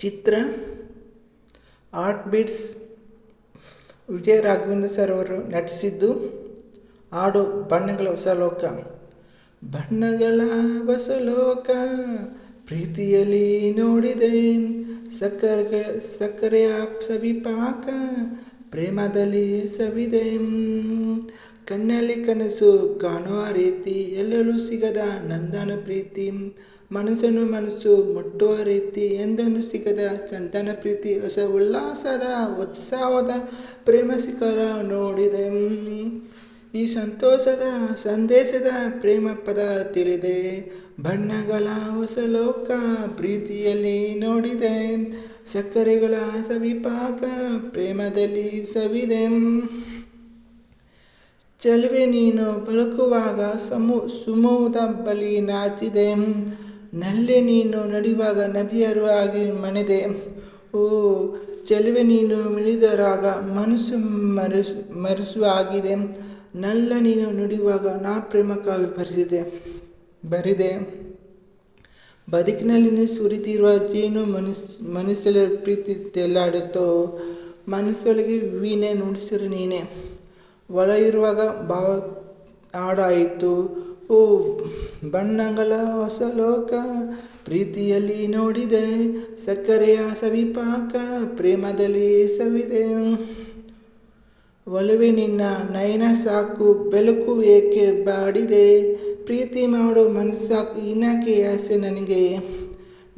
ಚಿತ್ರ art beats ವಿಜಯ Raghavendra sir ಅವರು ನಟಿಸಿದ್ದು. ಹಾಡು ಬಣ್ಣಗಳ ಹೊಸ ಲೋಕ. ಬಣ್ಣಗಳ ಹೊಸ ಲೋಕ ಪ್ರೀತಿಯಲ್ಲಿ ನೋಡಿದೆ, ಸಕ್ಕರೆಯ ಸವಿಪಾಕ ಪ್ರೇಮದಲ್ಲಿ ಸವಿದೆ. ಕಣ್ಣಲ್ಲಿ ಕನಸು ಕಾಣುವ ರೀತಿ, ಎಲ್ಲೆಲ್ಲೂ ಸಿಗದ ನಂದನ ಪ್ರೀತಿ, ಮನಸ್ಸು ಮುಟ್ಟುವ ರೀತಿ, ಎಂದೂ ಸಿಗದ ಚಂದನ ಪ್ರೀತಿ. ಹೊಸ ಉಲ್ಲಾಸದ ಉತ್ಸವದ ಪ್ರೇಮ ಶಿಖರ ನೋಡಿದೆ, ಈ ಸಂತೋಷದ ಸಂದೇಶದ ಪ್ರೇಮ ಪದ ತಿಳಿದೆ. ಬಣ್ಣಗಳ ಹೊಸ ಲೋಕ ಪ್ರೀತಿಯಲ್ಲಿ ನೋಡಿದೆ, ಸಕ್ಕರೆಗಳ ಸವಿಪಾಕ ಪ್ರೇಮದಲ್ಲಿ ಸವಿದೆ. ಚೆಲುವೆ ನೀನು ಬಳುಕುವಾಗ ಸುಮುದ ಬಳಿ ನಾಚಿದೆ, ನಲ್ಲೆ ನೀನು ನಡೆಯುವಾಗ ನದಿಯರುವಾಗಿ ಮನೆದೆ. ಓ ಚೆಲುವೆ ನೀನು ಮಿಳಿದರಾಗ ಮನಸ್ಸು ಮರೆಸುವಾಗಿದೆ, ನಲ್ಲ ನೀನು ನುಡಿಯುವಾಗ ನಾ ಪ್ರೇಮ ಕಾವ್ಯ ಬರಿದೆ. ಬದುಕಿನಲ್ಲಿ ಸುರಿದಿರುವ ಜೇನು ಮನಸ್ಸಲ್ಲಿ ಪ್ರೀತಿ ತೆಲ್ಲಾಡುತ್ತೋ, ಮನಸ್ಸೊಳಗೆ ವೀಣೆ ನುಡಿಸಿರು ನೀನೆ, ಒಳ ಇರುವಾಗ ಭಾವ ಹಾಡಾಯಿತು. ಓ ಬಣ್ಣಗಳ ಹೊಸ ಲೋಕ ಪ್ರೀತಿಯಲ್ಲಿ ನೋಡಿದೆ, ಸಕ್ಕರೆಯ ಸವಿಪಾಕ ಪ್ರೇಮದಲ್ಲಿ ಸವಿದೆ. ಒಲವೇ ನಿನ್ನ ನಯನ ಸಾಕು, ಬೆಳಕು ಏಕೆ ಬಾಡಿದೆ, ಪ್ರೀತಿ ಮಾಡೋ ಮನಸ್ಸು ಸಾಕು, ಇನ್ಯಾಕೆ ಆಸೆ ನನಗೆ.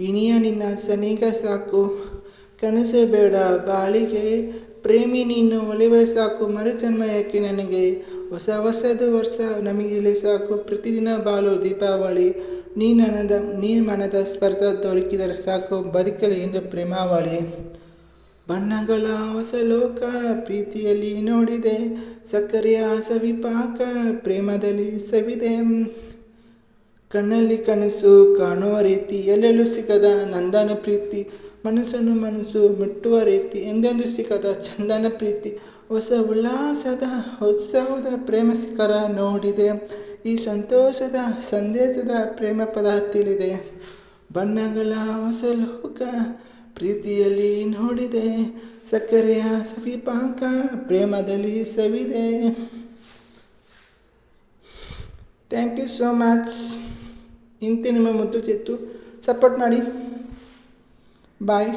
ಇನಿಯ ನಿನ್ನ ಸನಿಗ ಸಾಕು, ಕನಸು ಬೇಡ ಬಾಳಿಗೆ, ಪ್ರೇಮಿ ನೀನು ಒಲಿವೆ ಸಾಕು, ಮರುಜನ್ಮ ಯಾಕೆ ನನಗೆ. ಹೊಸದು ವರ್ಷ ನಮಗಿಲೆ ಸಾಕು, ಪ್ರತಿದಿನ ಬಾಳು ದೀಪಾವಳಿ, ನೀ ಮನದ ಸ್ಪರ್ಶ ದೊರಕಿದರೆ ಸಾಕು, ಬದುಕಲಿ ಎಂದು ಪ್ರೇಮಾವಳಿ. ಬಣ್ಣಗಳ ಹೊಸ ಲೋಕ ಪ್ರೀತಿಯಲ್ಲಿ ನೋಡಿದೆ, ಸಕ್ಕರೆಯ ಸವಿಪಾಕ ಪ್ರೇಮದಲ್ಲಿ ಸವಿದೆ. ಕಣ್ಣಲ್ಲಿ ಕನಸು ಕಾಣುವ ರೀತಿ, ಎಲ್ಲೆಲ್ಲೂ ಸಿಗದ ನಂದನ ಪ್ರೀತಿ, ಮನಸ್ಸು ಮುಟ್ಟುವ ರೀತಿ, ಎಂದೆಂದೂ ಸಿಗದ ಚಂದನ ಪ್ರೀತಿ. ಹೊಸ ಉಲ್ಲಾಸದ ಉತ್ಸವದ ಪ್ರೇಮ ಶಿಖರ ನೋಡಿದೆ, ಈ ಸಂತೋಷದ ಸಂದೇಶದ ಪ್ರೇಮ ಪದ ತಿಳಿದೆ. ಬಣ್ಣಗಳ ಹೊಸ ಲೋಕ ಪ್ರೀತಿಯಲ್ಲಿ ನೋಡಿದೆ, ಸಕ್ಕರೆಯ ಸವಿಪಾಕ ಪ್ರೇಮದಲ್ಲಿ ಸವಿದೆ. Thank you so much. ಇಂತೆ ನಿಮ್ಮ ಮುದ್ದು ಚೆತ್ತು. ಸಪೋರ್ಟ್ ಮಾಡಿ. ಬಾಯ್.